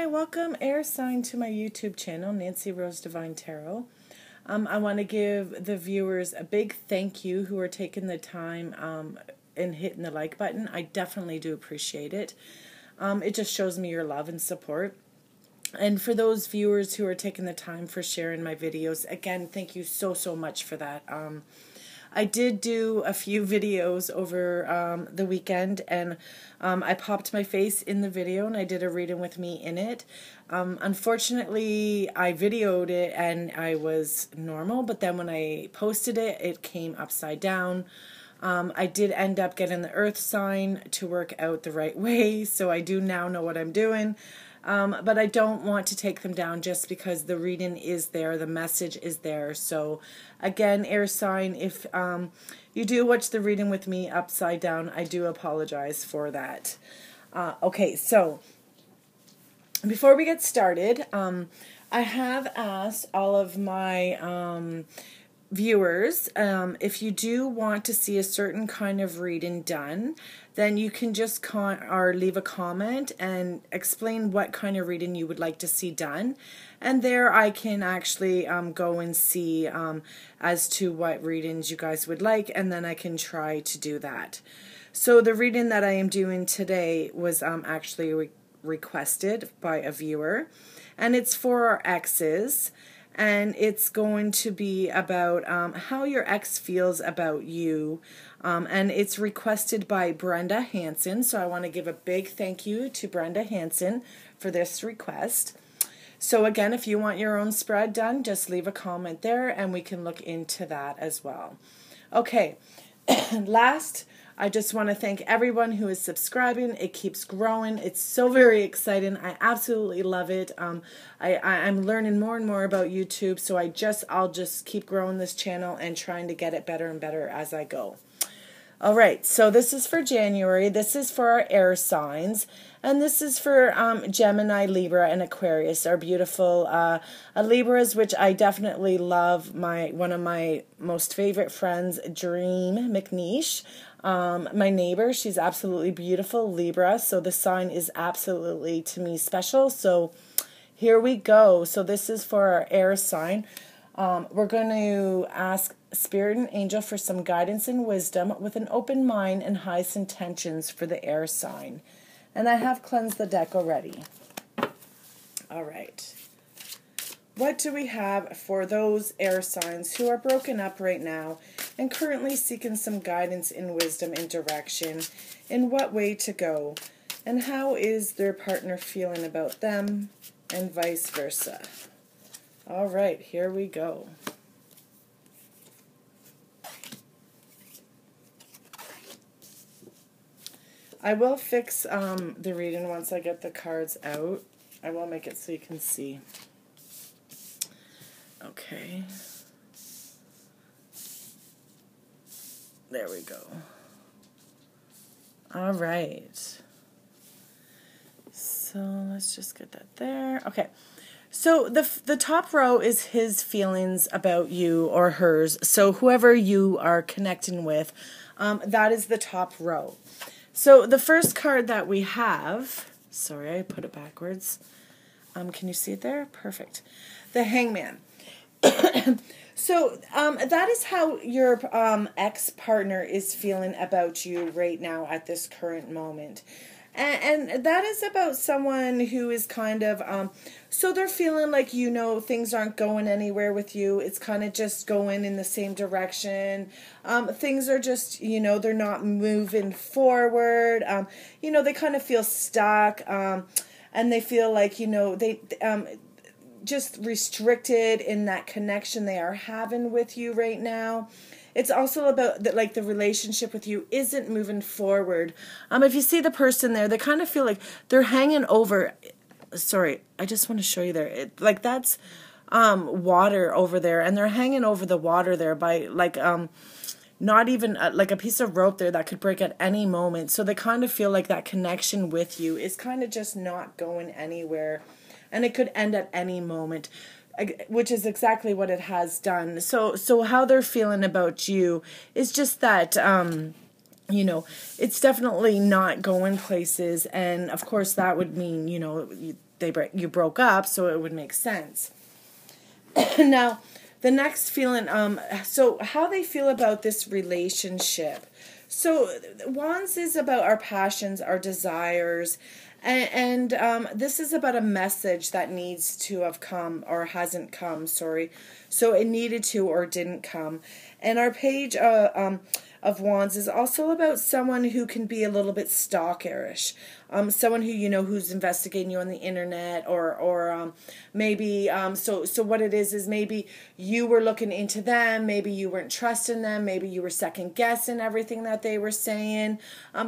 welcome air sign to my YouTube channel, Nancyrosedivinetarot. I want to give the viewers a big thank you who are taking the time and hitting the like button. I definitely do appreciate it. It just shows me your love and support. And for those viewers who are taking the time for sharing my videos, again, thank you so much for that. I did do a few videos over the weekend, and I popped my face in the video, and I did a reading with me in it. Unfortunately, I videoed it, and I was normal, but then when I posted it, it came upside down. I did end up getting the earth sign to work out the right way, so I do now know what I'm doing. But I don't want to take them down just because the reading is there, the message is there. So again, air sign, if you do watch the reading with me upside down, I do apologize for that. Okay, so before we get started, I have asked all of my viewers, if you do want to see a certain kind of reading done, then you can just leave a comment and explain what kind of reading you would like to see done, and there I can actually go and see as to what readings you guys would like, and then I can try to do that. So the reading that I am doing today was actually requested by a viewer, and it's for our exes. And it's going to be about how your ex feels about you. And it's requested by Brenda Hansen. So I want to give a big thank you to Brenda Hansen for this request. So again, if you want your own spread done, just leave a comment there and we can look into that as well. Okay, last, I just want to thank everyone who is subscribing. It keeps growing. It's so very exciting. I absolutely love it. I'm learning more and more about YouTube, so I'll just keep growing this channel and trying to get it better and better as I go. All right, so this is for January. This is for our air signs, and this is for Gemini, Libra, and Aquarius, our beautiful Libras, which I definitely love. One of my most favorite friends, Dream McNeish. My neighbor, she's absolutely beautiful, Libra, so the sign is absolutely, to me, special. So here we go. So this is for our air sign. We're going to ask Spirit and Angel for some guidance and wisdom with an open mind and highest intentions for the air sign. And I have cleansed the deck already. All right. What do we have for those air signs who are broken up right now and currently seeking some guidance and wisdom and direction in what way to go? And how is their partner feeling about them and vice versa? All right, here we go. I will fix the reading once I get the cards out. I will make it so you can see. Okay. There we go. All right. So let's just get that there. Okay. So the top row is his feelings about you or hers. So whoever you are connecting with, that is the top row. So the first card that we have, sorry, I put it backwards. Can you see it there? Perfect. The Hangman. So that is how your ex-partner is feeling about you right now at this current moment. And that is about someone who is kind of, so they're feeling like, things aren't going anywhere with you. It's kind of just going in the same direction. Things are just, they're not moving forward. They kind of feel stuck. And they feel like, they just restricted in that connection they are having with you right now. It's also about that, like, the relationship with you isn't moving forward. If you see the person there, they kind of feel like they're hanging over. Sorry, I just want to show you there. That's water over there, and they're hanging over the water there by not even like a piece of rope there that could break at any moment. So they kind of feel like that connection with you is kind of just not going anywhere, and it could end at any moment, which is exactly what it has done. So how they're feeling about you is just that you know, it's definitely not going places. And of course that would mean, you know, you broke up, so it would make sense. Now, the next feeling, so how they feel about this relationship. So Wands is about our passions, our desires, and this is about a message that needs to have come or hasn't come, sorry. So it needed to or didn't come. And our page of Wands is also about someone who can be a little bit stalkerish. Someone who, you know, who's investigating you on the internet, or maybe, so what it is maybe you were looking into them, maybe you weren't trusting them, maybe you were second guessing everything that they were saying,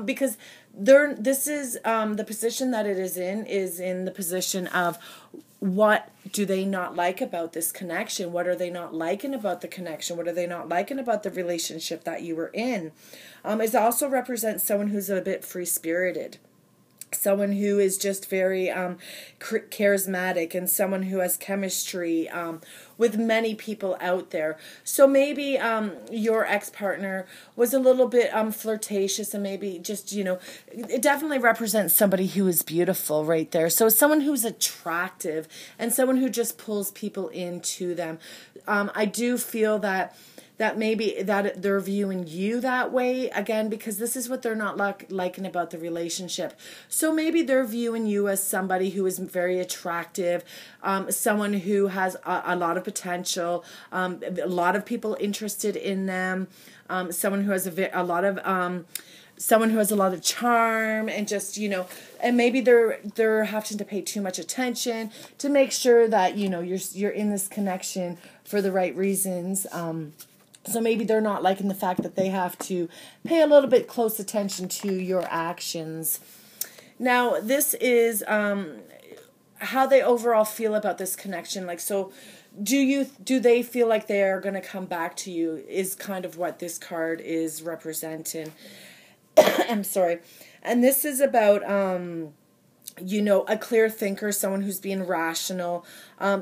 because this is, the position that it is in the position of, what do they not like about this connection? What are they not liking about the connection? What are they not liking about the relationship that you were in? It also represents someone who's a bit free-spirited. Someone who is just very charismatic, and someone who has chemistry with many people out there. So maybe your ex-partner was a little bit flirtatious, and maybe just, you know, it definitely represents somebody who is beautiful right there. So someone who's attractive and someone who just pulls people into them. I do feel that maybe that they're viewing you that way, again, because this is what they're not liking about the relationship. So maybe they're viewing you as somebody who is very attractive, someone who has a lot of potential, a lot of people interested in them, someone who has someone who has a lot of charm, and just, you know, and maybe they're having to pay too much attention to make sure that, you know, you're in this connection for the right reasons. So maybe they're not liking the fact that they have to pay a little bit close attention to your actions. Now, this is how they overall feel about this connection. Like, so do they feel like they are going to come back to you, is kind of what this card is representing. I'm sorry. And this is about you know, a clear thinker, someone who's being rational,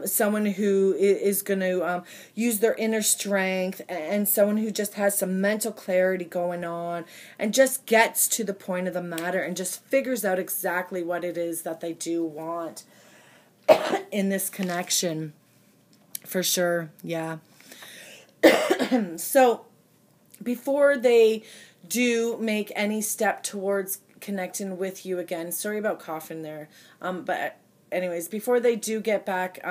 someone who is going to use their inner strength, and someone who just has some mental clarity going on, and just gets to the point of the matter, and just figures out exactly what it is that they do want in this connection. For sure, yeah. So, before they do make any step towards connecting with you again, sorry about coughing there, but anyways, before they do get back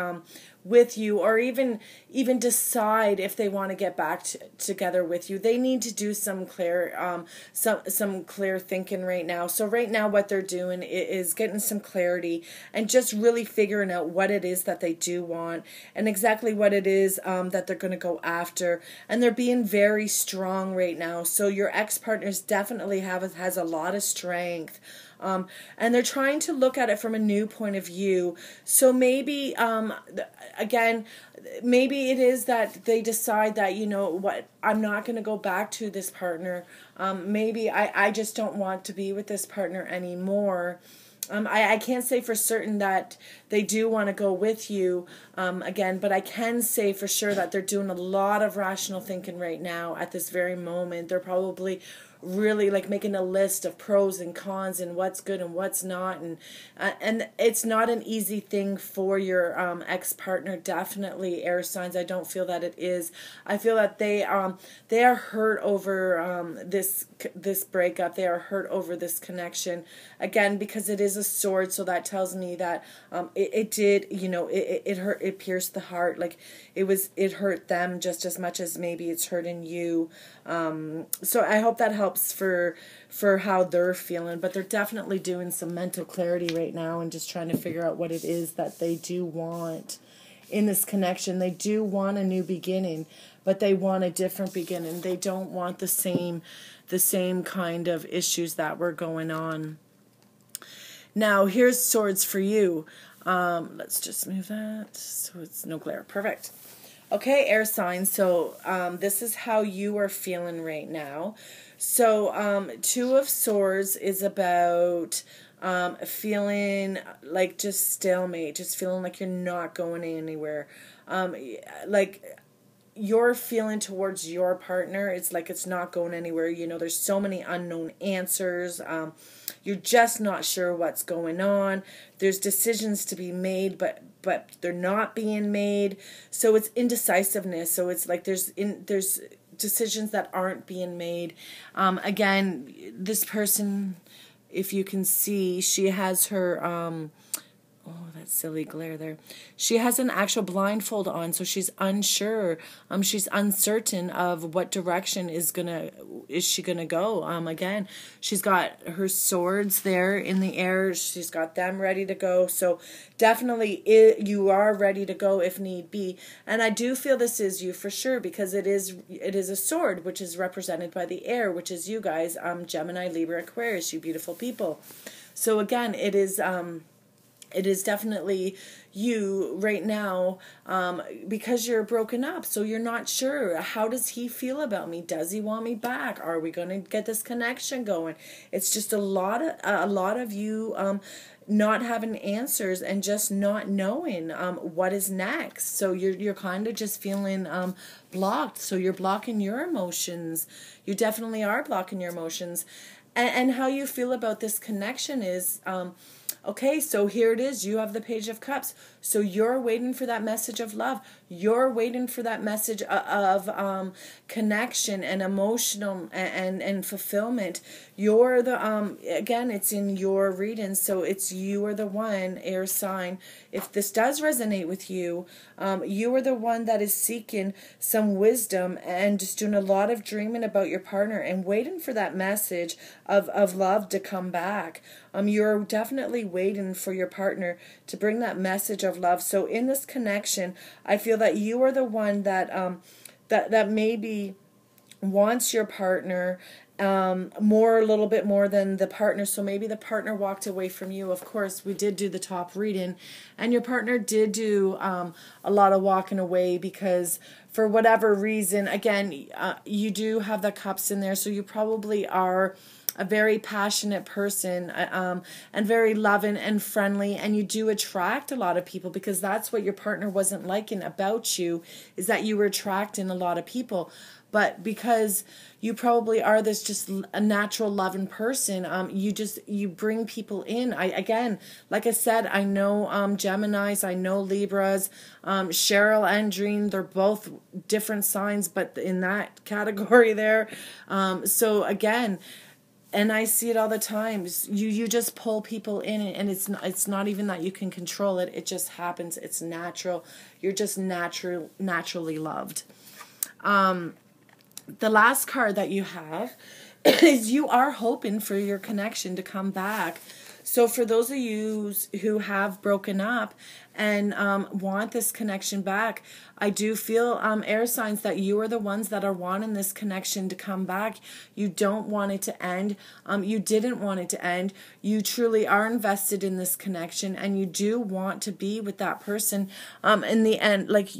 with you, or even decide if they want to get back together with you, they need to do some clear thinking right now. So right now what they're doing is getting some clarity, and just really figuring out what it is that they do want, and exactly what it is that they're going to go after. And they're being very strong right now. So your ex-partners definitely has a lot of strength. And they're trying to look at it from a new point of view. So maybe, again, maybe it is that they decide that, you know what, I'm not going to go back to this partner. Maybe I just don't want to be with this partner anymore. I can't say for certain that they do want to go with you again, but I can say for sure that they're doing a lot of rational thinking right now at this very moment. They're probably really like making a list of pros and cons and what's good and what's not, and it's not an easy thing for your ex-partner. Definitely, air signs, I don't feel that it is. I feel that they are hurt over this breakup. They are hurt over this connection, again, because it is a sword. So that tells me that it did, you know, it hurt, it pierced the heart. Like it hurt them just as much as maybe it's hurting you. So I hope that helps for how they're feeling, but they're definitely doing some mental clarity right now, and just trying to figure out what it is that they do want in this connection. They do want a new beginning, but they want a different beginning. They don't want the same kind of issues that were going on. Now, here's swords for you. Let's just move that so it's no glare. Perfect. Okay, air signs. So this is how you are feeling right now. So Two of Swords is about feeling like just stalemate, just feeling like you're not going anywhere. Like your feeling towards your partner, it's like it's not going anywhere. You know, there's so many unknown answers. You're just not sure what's going on. There's decisions to be made, but they're not being made. So it's indecisiveness. So it's like there's decisions that aren't being made. Again, this person, if you can see, she has her oh, that silly glare there. She has an actual blindfold on, so she's unsure. She's uncertain of what direction is she gonna go. Again, she's got her swords there in the air. She's got them ready to go. So definitely, you are ready to go if need be. And I do feel this is you for sure, because it is a sword, which is represented by the air, which is you guys, Gemini, Libra, Aquarius, you beautiful people. So again, it is definitely you right now, because you're broken up. So you're not sure. How does he feel about me? Does he want me back? Are we going to get this connection going? It's just a lot of you not having answers and just not knowing what is next. So you're kind of just feeling blocked. So you're blocking your emotions. You definitely are blocking your emotions. And how you feel about this connection is... okay, so here it is. You have the Page of Cups. So you're waiting for that message of love. You're waiting for that message of connection and emotional and fulfillment. You're the, again, it's in your reading. So it's you are the one, air sign. If this does resonate with you, you are the one that is seeking some wisdom and just doing a lot of dreaming about your partner and waiting for that message of love to come back. You're definitely waiting for your partner to bring that message of love. So in this connection, I feel that you are the one that that maybe wants your partner a little bit more than the partner. So maybe the partner walked away from you. Of course, we did do the top reading, and your partner did do a lot of walking away because for whatever reason, again, you do have the cups in there, so you probably are a very passionate person, and very loving and friendly, and you do attract a lot of people, because that's what your partner wasn't liking about you, is that you were attracting a lot of people. But because you probably are this just a natural loving person, you bring people in. Again, like I said, I know Geminis, I know Libras, Cheryl and Dream, they're both different signs, but in that category there. So again, and I see it all the time. You just pull people in, and it's not even that you can control it. It just happens. It's natural. You're just naturally loved. The last card that you have is you are hoping for your connection to come back. So for those of you who have broken up and want this connection back, I do feel air signs that you are the ones that are wanting this connection to come back. You don't want it to end. You didn't want it to end. You truly are invested in this connection, and you do want to be with that person in the end. Like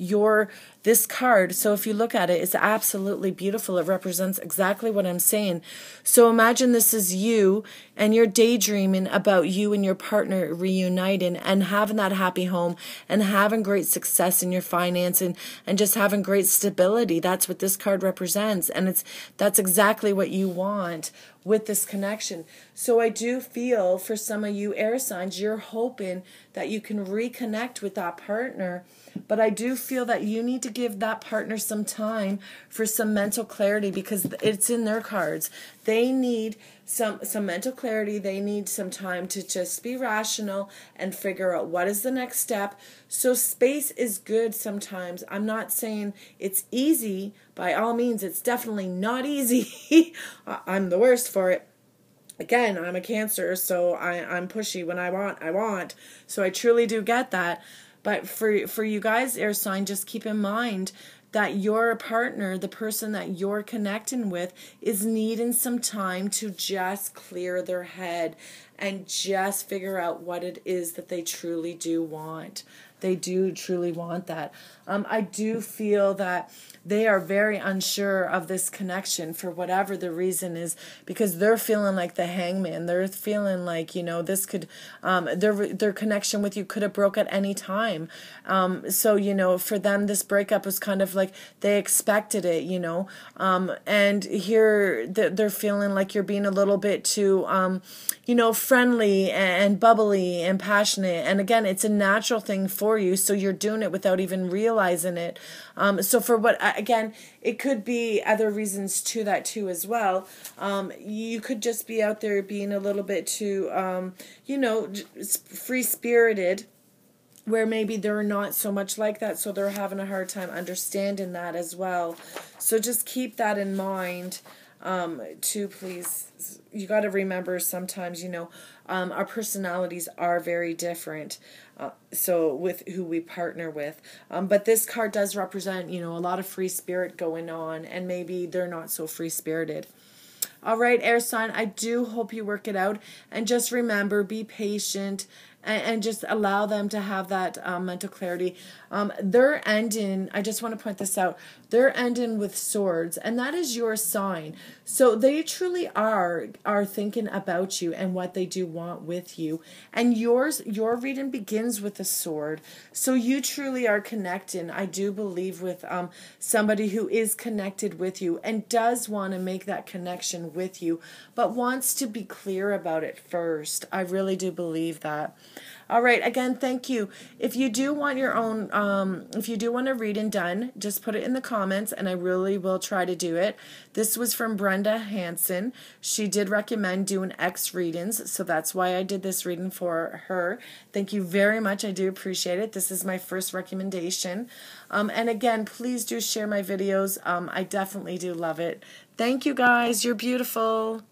this card, so if you look at it, it's absolutely beautiful. It represents exactly what I'm saying. So imagine this is you, and you're daydreaming about you and your partner reuniting and having that happy home and having great success in your finance and just having great stability. That's what this card represents, and that's exactly what you want with this connection. So I do feel for some of you air signs, you're hoping that you can reconnect with that partner, but I do feel that you need to give that partner some time for some mental clarity, because it's in their cards. They need some mental clarity. They need some time to just be rational and figure out what is the next step. So space is good sometimes. I'm not saying it's easy. By all means, it's definitely not easy. I'm the worst for it. Again, I'm a Cancer, so I'm pushy. When I want. So I truly do get that. But for you guys, air sign, just keep in mind that your partner, the person that you're connecting with, is needing some time to just clear their head and just figure out what it is that they truly do want. they do truly want that. I do feel that they are very unsure of this connection for whatever the reason is, because they're feeling like the hangman. They're feeling like, this could, their connection with you could have broke at any time. So, for them, this breakup was kind of like they expected it, and here they're feeling like you're being a little bit too, friendly and bubbly and passionate. And again, it's a natural thing for you, so you're doing it without even realizing it. So for again, it could be other reasons to that too as well. You could just be out there being a little bit too, free-spirited, where maybe they're not so much like that, so they're having a hard time understanding that as well. So just keep that in mind, too, please. You got to remember sometimes, our personalities are very different, so with who we partner with. But this card does represent, a lot of free spirit going on, and maybe they're not so free-spirited. All right, air sign, I do hope you work it out. And just remember, be patient and just allow them to have that mental clarity. They're ending, I just want to point this out, they're ending with swords, and that is your sign. So they truly are thinking about you and what they do want with you. And your reading begins with a sword. So you truly are connecting, I do believe, with somebody who is connected with you and does want to make that connection with you, but wants to be clear about it first. I really do believe that. All right, again, thank you. If you do want your own, if you do want a reading done, just put it in the comments, and I really will try to do it. This was from Brenda Hansen. She did recommend doing X readings, so that's why I did this reading for her. Thank you very much. I do appreciate it. This is my first recommendation. And again, please do share my videos. I definitely do love it. Thank you, guys. You're beautiful.